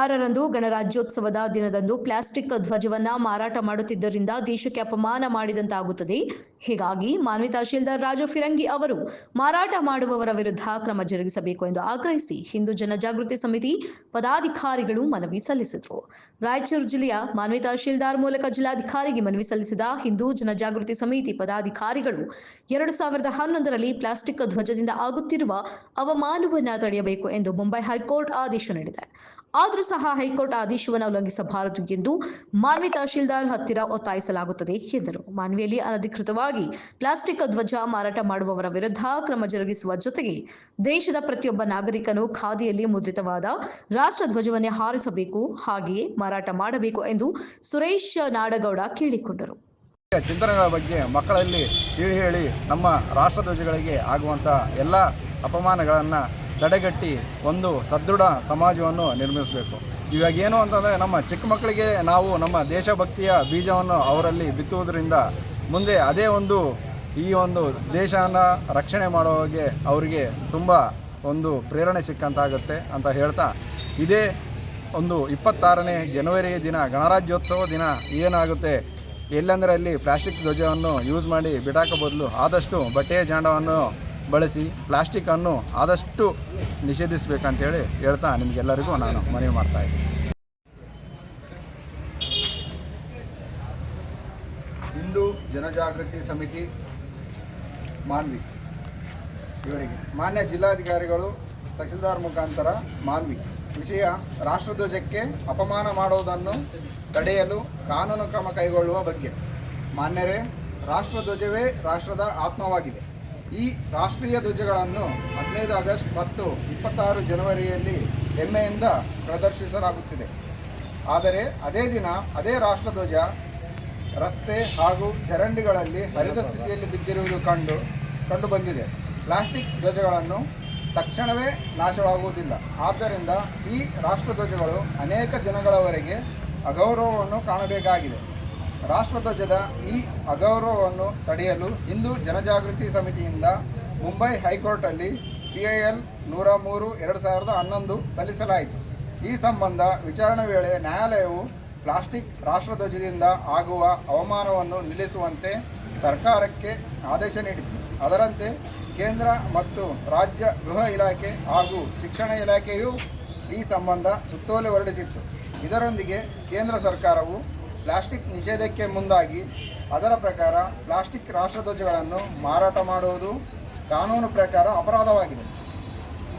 26ರಂದು ಗಣರಾಜ್ಯೋತ್ಸವದ ದಿನದಂದು ಪ್ಲಾಸ್ಟಿಕ್ ಧ್ವಜವನ್ನ ಮಾರಾಟ ಮಾಡುತ್ತಿದ್ದರಿಂದ ದೇಶಕ್ಕೆ ಅಪಮಾನ ಮಾಡಿದಂತಾಗುತ್ತದೆ. ಹೀಗಾಗಿ ಮಾನ್ವಿ ತಹಶೀಲ್ದಾರ್ ರಾಜು ಫಿರಂಗಿ ಅವರು ಮಾರಾಟ ಮಾಡುವವರ ವಿರುದ್ಧ ಕ್ರಮ ಜರುಗಿಸಬೇಕು ಎಂದು ಆಗ್ರಹಿಸಿ ಹಿಂದೂ ಜನಜಾಗೃತಿ ಸಮಿತಿ ಪದಾಧಿಕಾರಿಗಳು ಮನವಿ ಸಲ್ಲಿಸಿದರು. ರಾಯಚೂರು ಜಿಲ್ಲೆಯ ಮಾನ್ವಿ ತಹಶೀಲ್ದಾರ್ ಮೂಲಕ ಜಿಲ್ಲಾಧಿಕಾರಿಗೆ ಮನವಿ ಸಲ್ಲಿಸಿದ ಹಿಂದೂ ಜನಜಾಗೃತಿ ಸಮಿತಿ ಪದಾಧಿಕಾರಿಗಳು 2011ರಲ್ಲಿ ಪ್ಲಾಸ್ಟಿಕ್ ಧ್ವಜದಿಂದ ಆಗುತ್ತಿರುವ ಅವಮಾನವನ್ನು ತಡೆಯಬೇಕು ಎಂದು ಮುಂಬೈ ಹೈಕೋರ್ಟ್ ಆದೇಶ ನೀಡಿದೆ. ಆದರೂ ಸಹ ಹೈಕೋರ್ಟ್ ಆದೇಶವನ್ನು ಉಲ್ಲಂಘಿಸಬಾರದು ಎಂದು ಮಾನ್ವಿ ತಹಶೀಲ್ದಾರ್ ಹತ್ತಿರ ಒತ್ತಾಯಿಸಲಾಗುತ್ತದೆ ಎಂದರು. ಮಾನ್ವಿಯಲ್ಲಿ ಅನಧಿಕೃತವಾಗಿ ಪ್ಲಾಸ್ಟಿಕ್ ಧ್ವಜ ಮಾರಾಟ ಮಾಡುವವರ ವಿರುದ್ಧ ಕ್ರಮ ಜರುಗಿಸುವ ಜೊತೆಗೆ ದೇಶದ ಪ್ರತಿಯೊಬ್ಬ ನಾಗರಿಕನು ಖಾದಿಯಲ್ಲಿ ಮುದ್ರಿತವಾದ ರಾಷ್ಟ್ರ ಧ್ವಜವನ್ನೇ ಹಾರಿಸಬೇಕು, ಹಾಗೆಯೇ ಮಾರಾಟ ಮಾಡಬೇಕು ಎಂದು ಸುರೇಶ್ ನಾಡಗೌಡ ಕೇಳಿಕೊಂಡರು. ಚಿಂತನೆಗಳ ಬಗ್ಗೆ ಮಕ್ಕಳಲ್ಲಿ ಹೇಳಿ ನಮ್ಮ ರಾಷ್ಟ್ರಧ್ವಜಗಳಿಗೆ ಆಗುವಂಥ ಎಲ್ಲ ಅಪಮಾನಗಳನ್ನು ತಡೆಗಟ್ಟಿ ಒಂದು ಸದೃಢ ಸಮಾಜವನ್ನು ನಿರ್ಮಿಸಬೇಕು. ಇವಾಗ ಏನು ಅಂತಂದರೆ ನಮ್ಮ ಚಿಕ್ಕ ಮಕ್ಕಳಿಗೆ ನಾವು ನಮ್ಮ ದೇಶಭಕ್ತಿಯ ಬೀಜವನ್ನು ಅವರಲ್ಲಿ ಬಿತ್ತುವುದರಿಂದ ಮುಂದೆ ಅದೇ ಈ ಒಂದು ದೇಶನ ರಕ್ಷಣೆ ಮಾಡೋಗೆ ಅವರಿಗೆ ತುಂಬ ಒಂದು ಪ್ರೇರಣೆ ಸಿಕ್ಕಂತಾಗುತ್ತೆ ಅಂತ ಹೇಳ್ತಾ, ಇದೇ 26ನೇ ಜನವರಿ ದಿನ ಗಣರಾಜ್ಯೋತ್ಸವ ದಿನ ಏನಾಗುತ್ತೆ ಎಲ್ಲಂದರೆ ಅಲ್ಲಿ ಪ್ಲಾಸ್ಟಿಕ್ ಧ್ವಜವನ್ನು ಯೂಸ್ ಮಾಡಿ ಬಿಡಾಕೋ ಬದಲು ಆದಷ್ಟು ಬಟ್ಟೆಯ ಜಾಂಡವನ್ನು ಬಳಸಿ ಪ್ಲಾಸ್ಟಿಕ್ಕನ್ನು ಆದಷ್ಟು ನಿಷೇಧಿಸಬೇಕಂತೇಳಿ ಹೇಳ್ತಾ ನಿಮಗೆಲ್ಲರಿಗೂ ನಾನು ಮನವಿ ಮಾಡ್ತಾಯಿದ್ದೀನಿ. ಹಿಂದೂ ಜನಜಾಗೃತಿ ಸಮಿತಿ ಮಾನ್ವಿ ಇವರಿಗೆ ಮಾನ್ಯ ಜಿಲ್ಲಾಧಿಕಾರಿಗಳು ತಹಸೀಲ್ದಾರ್ ಮುಖಾಂತರ ಮಾನ್ವಿ ವಿಷಯ ರಾಷ್ಟ್ರಧ್ವಜಕ್ಕೆ ಅಪಮಾನ ಮಾಡುವುದನ್ನು ತಡೆಯಲು ಕಾನೂನು ಕ್ರಮ ಕೈಗೊಳ್ಳುವ ಬಗ್ಗೆ. ಮಾನ್ಯರೇ, ರಾಷ್ಟ್ರಧ್ವಜವೇ ರಾಷ್ಟ್ರದ ಆತ್ಮವಾಗಿದೆ. ಈ ರಾಷ್ಟ್ರೀಯ ಧ್ವಜಗಳನ್ನು 15 ಆಗಸ್ಟ್ ಮತ್ತು 26 ಜನವರಿಯಲ್ಲಿ ಹೆಮ್ಮೆಯಿಂದ ಪ್ರದರ್ಶಿಸಲಾಗುತ್ತಿದೆ. ಆದರೆ ಅದೇ ದಿನ ಅದೇ ರಾಷ್ಟ್ರಧ್ವಜ ರಸ್ತೆ ಹಾಗೂ ಚರಂಡಿಗಳಲ್ಲಿ ಹರಿದ ಸ್ಥಿತಿಯಲ್ಲಿ ಬಿದ್ದಿರುವುದು ಕಂಡು ಬಂದಿದೆ. ಪ್ಲಾಸ್ಟಿಕ್ ಧ್ವಜಗಳನ್ನು ತಕ್ಷಣವೇ ನಾಶವಾಗುವುದಿಲ್ಲ. ಆದ್ದರಿಂದ ಈ ರಾಷ್ಟ್ರಧ್ವಜಗಳು ಅನೇಕ ದಿನಗಳವರೆಗೆ ಅಗೌರವವನ್ನು ಕಾಣಬೇಕಾಗಿದೆ. ರಾಷ್ಟ್ರಧ್ವಜದ ಈ ಅಗೌರವವನ್ನು ತಡೆಯಲು ಹಿಂದೂ ಜನಜಾಗೃತಿ ಸಮಿತಿಯಿಂದ ಮುಂಬೈ ಹೈಕೋರ್ಟಲ್ಲಿ PIL 103/2011 ಸಲ್ಲಿಸಲಾಯಿತು. ಈ ಸಂಬಂಧ ವಿಚಾರಣೆ ವೇಳೆ ನ್ಯಾಯಾಲಯವು ಪ್ಲಾಸ್ಟಿಕ್ ರಾಷ್ಟ್ರಧ್ವಜದಿಂದ ಆಗುವ ಅವಮಾನವನ್ನು ನಿಲ್ಲಿಸುವಂತೆ ಸರ್ಕಾರಕ್ಕೆ ಆದೇಶ ನೀಡಿತು. ಅದರಂತೆ ಕೇಂದ್ರ ಮತ್ತು ರಾಜ್ಯ ಗೃಹ ಇಲಾಖೆ ಹಾಗೂ ಶಿಕ್ಷಣ ಇಲಾಖೆಯು ಈ ಸಂಬಂಧ ಸುತ್ತೋಲೆ ಹೊರಡಿಸಿತ್ತು. ಇದರೊಂದಿಗೆ ಕೇಂದ್ರ ಸರ್ಕಾರವು ಪ್ಲಾಸ್ಟಿಕ್ ನಿಷೇಧಕ್ಕೆ ಮುಂದಾಗಿ ಅದರ ಪ್ರಕಾರ ಪ್ಲಾಸ್ಟಿಕ್ ರಾಷ್ಟ್ರಧ್ವಜಗಳನ್ನು ಮಾರಾಟ ಮಾಡುವುದು ಕಾನೂನು ಪ್ರಕಾರ ಅಪರಾಧವಾಗಿದೆ.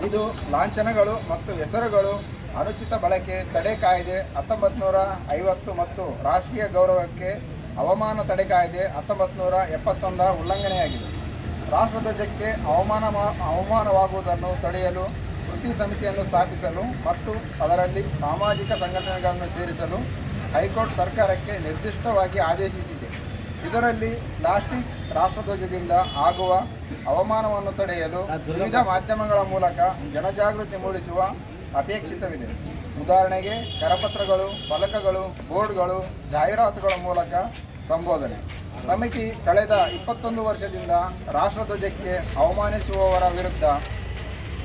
ಇದು ಲಾಂಛನಗಳು ಮತ್ತು ಹೆಸರುಗಳು ಅನುಚಿತ ಬಳಕೆ ತಡೆ ಕಾಯ್ದೆ 1950 ಮತ್ತು ರಾಷ್ಟ್ರೀಯ ಗೌರವಕ್ಕೆ ಅವಮಾನ ತಡೆ ಕಾಯ್ದೆ 1971 ಉಲ್ಲಂಘನೆಯಾಗಿದೆ. ರಾಷ್ಟ್ರಧ್ವಜಕ್ಕೆ ಅವಮಾನವಾಗುವುದನ್ನು ತಡೆಯಲು ಕೃತಿ ಸಮಿತಿಯನ್ನು ಸ್ಥಾಪಿಸಲು ಮತ್ತು ಅದರಲ್ಲಿ ಸಾಮಾಜಿಕ ಸಂಘಟನೆಗಳನ್ನು ಸೇರಿಸಲು ಹೈಕೋರ್ಟ್ ಸರ್ಕಾರಕ್ಕೆ ನಿರ್ದಿಷ್ಟವಾಗಿ ಆದೇಶಿಸಿದೆ. ಇದರಲ್ಲಿ ಪ್ಲಾಸ್ಟಿಕ್ ರಾಷ್ಟ್ರಧ್ವಜದಿಂದ ಆಗುವ ಅವಮಾನವನ್ನು ತಡೆಯಲು ವಿವಿಧ ಮಾಧ್ಯಮಗಳ ಮೂಲಕ ಜನಜಾಗೃತಿ ಮೂಡಿಸುವ ಅಪೇಕ್ಷಿತವಿದೆ. ಉದಾಹರಣೆಗೆ ಕರಪತ್ರಗಳು, ಫಲಕಗಳು, ಬೋರ್ಡ್ಗಳು, ಜಾಹೀರಾತುಗಳ ಮೂಲಕ ಸಂಬೋಧನೆ. ಸಮಿತಿ ಕಳೆದ 21 ವರ್ಷದಿಂದ ರಾಷ್ಟ್ರಧ್ವಜಕ್ಕೆ ಅವಮಾನಿಸುವವರ ವಿರುದ್ಧ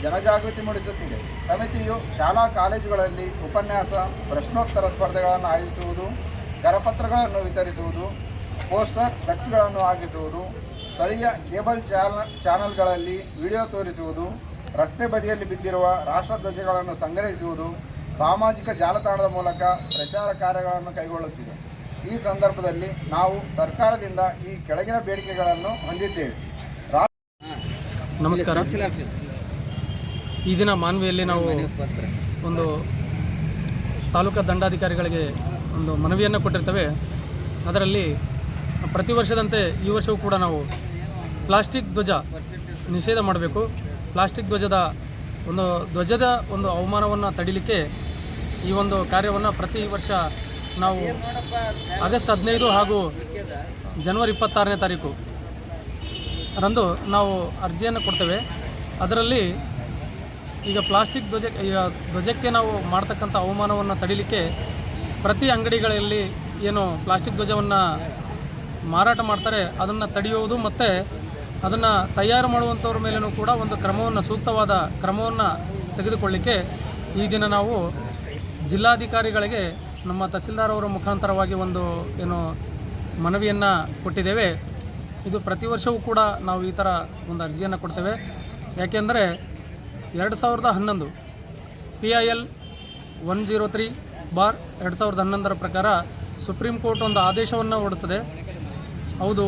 ಜನಜಾಗೃತಿ ಮೂಡಿಸುತ್ತಿದೆ. ಸಮಿತಿಯು ಶಾಲಾ ಕಾಲೇಜುಗಳಲ್ಲಿ ಉಪನ್ಯಾಸ, ಪ್ರಶ್ನೋತ್ತರ ಸ್ಪರ್ಧೆಗಳನ್ನು ಆಯೋಜಿಸುವುದು, ಕರಪತ್ರಗಳನ್ನು ವಿತರಿಸುವುದು, ಪೋಸ್ಟರ್ ಫ್ಲೆಕ್ಸ್ಗಳನ್ನು ಹಾಕಿಸುವುದು, ಸ್ಥಳೀಯ ಕೇಬಲ್ ಚಾನಲ್ಗಳಲ್ಲಿ ವಿಡಿಯೋ ತೋರಿಸುವುದು, ರಸ್ತೆ ಬದಿಯಲ್ಲಿ ಬಿದ್ದಿರುವ ರಾಷ್ಟ್ರಧ್ವಜಗಳನ್ನು ಸಂಗ್ರಹಿಸುವುದು, ಸಾಮಾಜಿಕ ಜಾಲತಾಣದ ಮೂಲಕ ಪ್ರಚಾರ ಕಾರ್ಯಗಳನ್ನು ಕೈಗೊಳ್ಳುತ್ತಿದೆ. ಈ ಸಂದರ್ಭದಲ್ಲಿ ನಾವು ಸರ್ಕಾರದಿಂದ ಈ ಕೆಳಗಿನ ಬೇಡಿಕೆಗಳನ್ನು ಹೊಂದಿದ್ದೇವೆ. ನಮಸ್ಕಾರ. ಈ ದಿನ ಮಾನ್ವಿಯಲ್ಲಿ ನಾವು ಒಂದು ತಾಲೂಕಾ ದಂಡಾಧಿಕಾರಿಗಳಿಗೆ ಒಂದು ಮನವಿಯನ್ನು ಕೊಟ್ಟಿರ್ತೇವೆ. ಅದರಲ್ಲಿ ಪ್ರತಿ ವರ್ಷದಂತೆ ಈ ವರ್ಷವೂ ಕೂಡ ನಾವು ಪ್ಲಾಸ್ಟಿಕ್ ಧ್ವಜ ನಿಷೇಧ ಮಾಡಬೇಕು. ಪ್ಲಾಸ್ಟಿಕ್ ಧ್ವಜದ ಒಂದು ಅವಮಾನವನ್ನು ತಡಿಲಿಕ್ಕೆ ಈ ಒಂದು ಕಾರ್ಯವನ್ನು ಪ್ರತಿ ವರ್ಷ ನಾವು ಆಗಸ್ಟ್ 15 ಹಾಗೂ ಜನವರಿ 26ನೇ ತಾರೀಕು ರಂದು ನಾವು ಅರ್ಜಿಯನ್ನು ಕೊಡ್ತೇವೆ. ಅದರಲ್ಲಿ ಈಗ ಪ್ಲಾಸ್ಟಿಕ್ ಧ್ವಜಕ್ಕೆ ನಾವು ಮಾಡ್ತಕ್ಕಂಥ ಅವಮಾನವನ್ನು ತಡಿಲಿಕ್ಕೆ ಪ್ರತಿ ಅಂಗಡಿಗಳಲ್ಲಿ ಏನು ಪ್ಲಾಸ್ಟಿಕ್ ಧ್ವಜವನ್ನು ಮಾರಾಟ ಮಾಡ್ತಾರೆ ಅದನ್ನು ತಡೆಯುವುದು ಮತ್ತು ಅದನ್ನು ತಯಾರು ಮಾಡುವಂಥವ್ರ ಮೇಲೂ ಕೂಡ ಒಂದು ಸೂಕ್ತವಾದ ಕ್ರಮವನ್ನು ತೆಗೆದುಕೊಳ್ಳಿಕ್ಕೆ ಈ ದಿನ ನಾವು ಜಿಲ್ಲಾಧಿಕಾರಿಗಳಿಗೆ ನಮ್ಮ ತಹಸೀಲ್ದಾರ್ ಅವರ ಮುಖಾಂತರವಾಗಿ ಒಂದು ಏನು ಮನವಿಯನ್ನು ಕೊಟ್ಟಿದ್ದೇವೆ. ಇದು ಪ್ರತಿ ವರ್ಷವೂ ಕೂಡ ನಾವು ಈ ಥರ ಒಂದು ಅರ್ಜಿಯನ್ನು ಕೊಡ್ತೇವೆ. ಯಾಕೆಂದರೆ 2011 PIL 103/2011 ಪ್ರಕಾರ ಸುಪ್ರೀಂ ಕೋರ್ಟ್ ಒಂದು ಆದೇಶವನ್ನು ಹೊರಡಿಸಿದೆ. ಹೌದು,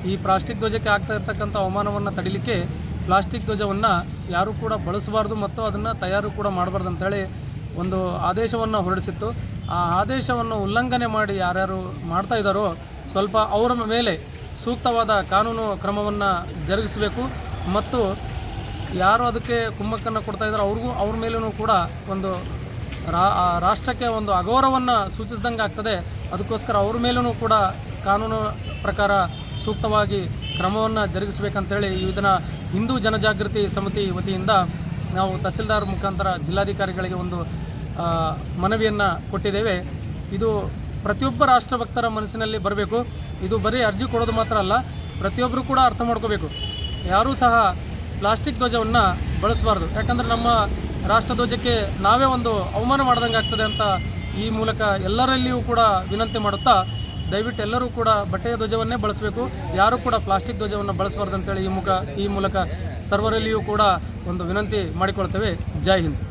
ಈ ಪ್ಲಾಸ್ಟಿಕ್ ಧ್ವಜಕ್ಕೆ ಆಗ್ತಾ ಇರ್ತಕ್ಕಂಥ ಅವಮಾನವನ್ನು ತಡಿಲಿಕ್ಕೆ ಪ್ಲಾಸ್ಟಿಕ್ ಧ್ವಜವನ್ನು ಯಾರೂ ಕೂಡ ಬಳಸಬಾರ್ದು ಮತ್ತು ಅದನ್ನು ತಯಾರು ಕೂಡ ಮಾಡಬಾರ್ದು ಅಂತೇಳಿ ಒಂದು ಆದೇಶವನ್ನು ಹೊರಡಿಸಿತ್ತು. ಆ ಆದೇಶವನ್ನು ಉಲ್ಲಂಘನೆ ಮಾಡಿ ಯಾರ್ಯಾರು ಮಾಡ್ತಾ ಇದ್ದಾರೋ ಸ್ವಲ್ಪ ಅವರ ಮೇಲೆ ಸೂಕ್ತವಾದ ಕಾನೂನು ಕ್ರಮವನ್ನು ಜರುಗಿಸಬೇಕು ಮತ್ತು ಯಾರು ಅದಕ್ಕೆ ಕುಮ್ಮಕ್ಕನ್ನು ಕೊಡ್ತಾ ಇದ್ದಾರೋ ಅವ್ರ ಮೇಲೂ ಕೂಡ ಒಂದು ರಾಷ್ಟ್ರಕ್ಕೆ ಒಂದು ಅಗೌರವವನ್ನು ಸೂಚಿಸಿದಂಗೆ ಆಗ್ತದೆ. ಅದಕ್ಕೋಸ್ಕರ ಅವ್ರ ಮೇಲೂ ಕೂಡ ಕಾನೂನು ಪ್ರಕಾರ ಸೂಕ್ತವಾಗಿ ಕ್ರಮವನ್ನು ಜರುಗಿಸಬೇಕಂತೇಳಿ ಇದನ್ನು ಹಿಂದೂ ಜನಜಾಗೃತಿ ಸಮಿತಿ ವತಿಯಿಂದ ನಾವು ತಹಸೀಲ್ದಾರ್ ಮುಖಾಂತರ ಜಿಲ್ಲಾಧಿಕಾರಿಗಳಿಗೆ ಒಂದು ಮನವಿಯನ್ನು ಕೊಟ್ಟಿದ್ದೇವೆ. ಇದು ಪ್ರತಿಯೊಬ್ಬ ರಾಷ್ಟ್ರಭಕ್ತರ ಮನಸ್ಸಿನಲ್ಲಿ ಬರಬೇಕು. ಇದು ಬರೀ ಅರ್ಜಿ ಕೊಡೋದು ಮಾತ್ರ ಅಲ್ಲ, ಪ್ರತಿಯೊಬ್ಬರು ಕೂಡ ಅರ್ಥ ಮಾಡ್ಕೋಬೇಕು. ಯಾರೂ ಸಹ ಪ್ಲಾಸ್ಟಿಕ್ ಧ್ವಜವನ್ನು ಬಳಸಬಾರ್ದು. ಯಾಕಂದರೆ ನಮ್ಮ ರಾಷ್ಟ್ರಧ್ವಜಕ್ಕೆ ನಾವೇ ಒಂದು ಅವಮಾನ ಮಾಡ್ದಂಗೆ ಆಗ್ತದೆ ಅಂತ ಈ ಮೂಲಕ ಎಲ್ಲರಲ್ಲಿಯೂ ಕೂಡ ವಿನಂತಿ ಮಾಡುತ್ತಾ, ದಯವಿಟ್ಟು ಎಲ್ಲರೂ ಕೂಡ ಬಟ್ಟೆಯ ಧ್ವಜವನ್ನೇ ಬಳಸಬೇಕು. ಯಾರೂ ಕೂಡ ಪ್ಲಾಸ್ಟಿಕ್ ಧ್ವಜವನ್ನು ಬಳಸಬಾರ್ದು ಅಂತೇಳಿ ಈ ಮೂಲಕ ಸರ್ವರಲ್ಲಿಯೂ ಕೂಡ ಒಂದು ವಿನಂತಿ ಮಾಡಿಕೊಳ್ತೇವೆ. ಜೈ ಹಿಂದ್.